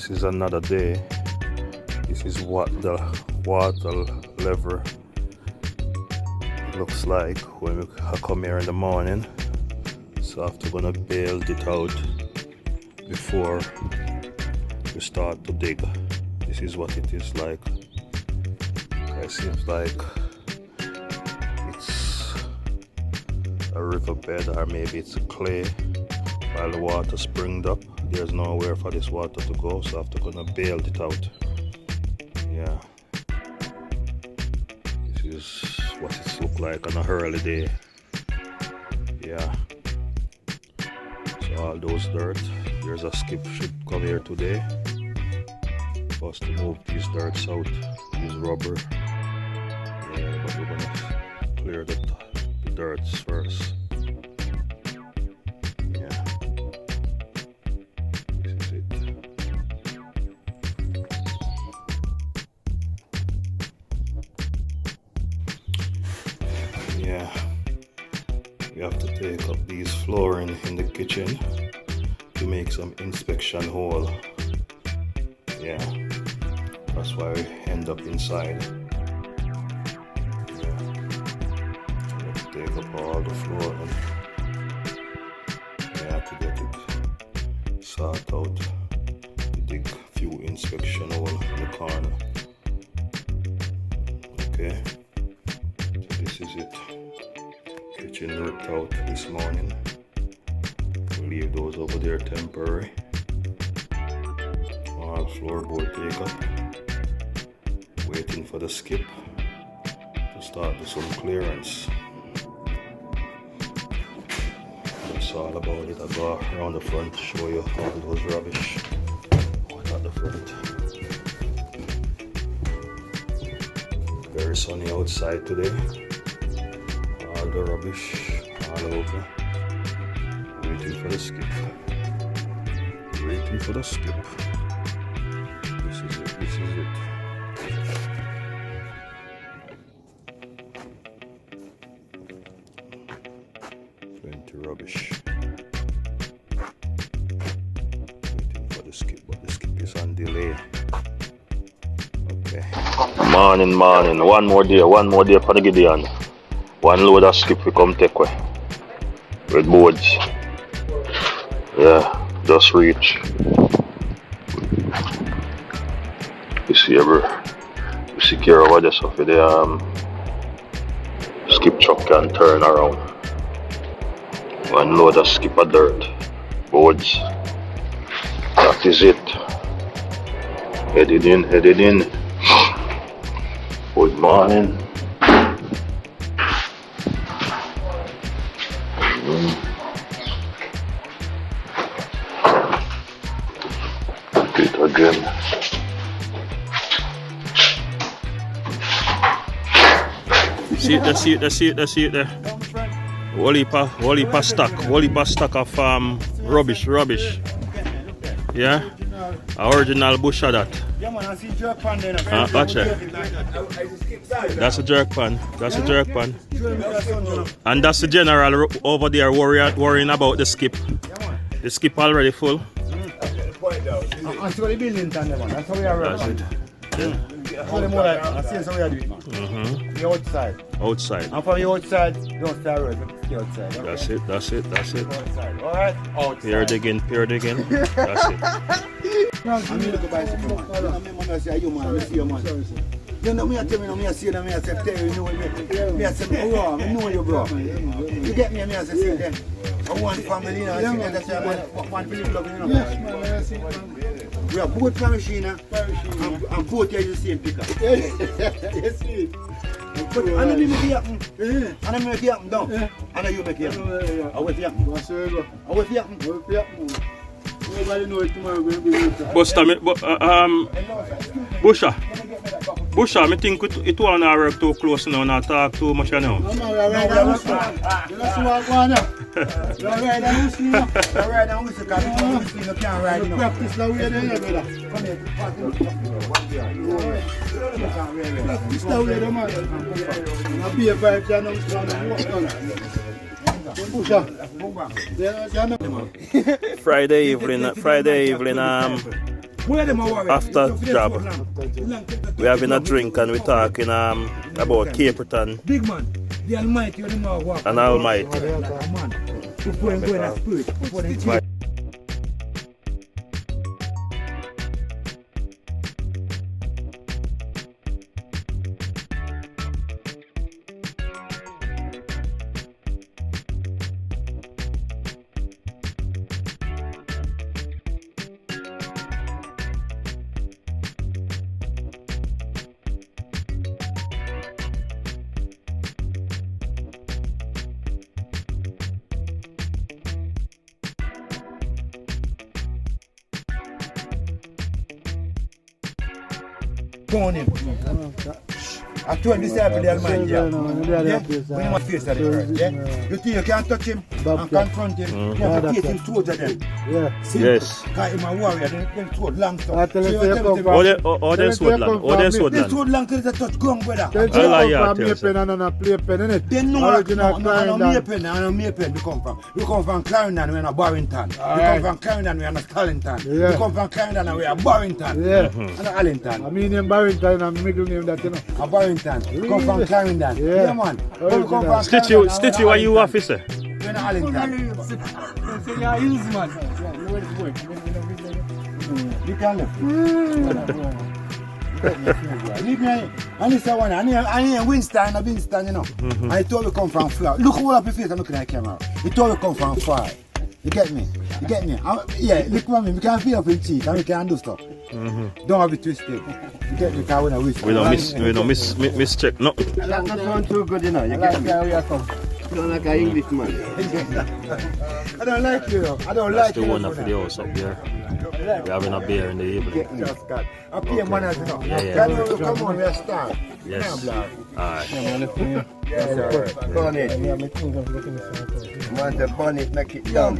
This is another day. This is what the water level looks like when I come here in the morning. So I have to gonna bail it out before we start to dig. This is what it is like. It seems like it's a riverbed, or maybe it's a clay. While the water springed up, there's nowhere for this water to go, so I have to gonna bail it out. Yeah, this is what it look like on a early day. Yeah, so all those dirt, there's a skip should come here today for us to move these dirts out, these rubber. Yeah, but we're gonna clear the dirts first. Yeah, this is it. Yeah, we have to take up these flooring in the kitchen to make some inspection hole. Yeah, that's why we end up inside. Yeah, we have to take up all the flooring. Yeah, to get it sort out, to dig a few inspection hole in the corner. Okay, so this is it. Kitchen ripped out this morning. We'll leave those over there temporary. All floorboard take up. Waiting for the skip to start with some clearance. That's all about it. I'll go around the front to show you all those rubbish at the front. Very sunny outside today. All the rubbish all over. Waiting for the skip. Waiting for the skip. This is it. This is it. Plenty rubbish. Waiting for the skip, but the skip is on delay. Okay. Morning. One more day for the Gideon. One load of skip we come take away. With boards. Yeah, just reach. You see we secure over there so for the skip truck can turn around. One load of skip of dirt. Boards. That is it. Headed in. Good morning. It again. See it there. Whole heap of stock of rubbish. Yeah? Original bush of that. Watch it. That's a jerk pan. And that's the general over there worrying about the skip. The skip already full. That's it. Yeah. The outside. Outside. And from the outside, don't start road, the outside. Okay? That's it. Outside. Alright? Outside. Pure digging. That's it. I'm going to buy some more. I say, you man, I see you man. You know me, I tell me, I say, tell you, know me. I say, bro, I know you, bro. You get me, I say, then. I want family, you know, that's why I want to love you, know. Yes, man, I see, man. We are both from Machina, and both are the same picker. Yes, see. But I don't make it happen. I don't make it happen down. I know you make it happen. I will happen. I will happen. Nobody knows it tomorrow will be later. Busha, I think it won't work too close now, not talk too much now. No, you're right down with you. You don't see what going on. You're right down with you. You're right down with you, because you can't ride. You practice the way there, brother. Come here. Practice the way there, man. I'll be a vibe, you know, Friday evening, after job, we're having a drink and we're talking about Caperton Big man, the Almighty, you know what? and Almighty. Man, before him go in a spirit, before them go on him. I told disciple the Almighty, yeah. When you want to face the church, yeah. You think you can't touch him and confront him? You have to take him towards them. Yeah. Yes. Because he's a warrior, then sword long stuff. I tell you, say, All them sword land. All them sword This land. sword long till it's a touch ground, brother. Tell you, Allah, yeah, come from tell Maypen and on a play pen, innit? They know Original Clarendon. Maypen we come from. We come from Clarendon, we're in Barrington. We come Alright. from Clarendon, we're in Stallington. Yeah. We come from Clarendon, we're in Barrington. Yeah. And Allington. I mean in Barrington and middle name that, you know. A Barrington. We come from Clarendon. Yeah. Yeah, man. When we come from Stitchy, what you officer? We're in Allington. You can live. Leave me. And this one, and here Winston, you know. And he told me come from far. Look all up your face and look at the camera. He told me come from far. You get me? You get me? Yeah, look at me. We can feel up in cheek and we can do stuff. Don't have it twisted. You get me? Because we don't wish. We don't miss check. No. That's not sound too good, you know. You get me? You sound like an Englishman. I don't like you though. I don't like The you. one for the house up there. We're having a beer in the evening. Just God. I pay manners, you know. Yeah. Come on, we're star. Yes. Alright. Yes, sir. Burn it. Want to burn it, make it done.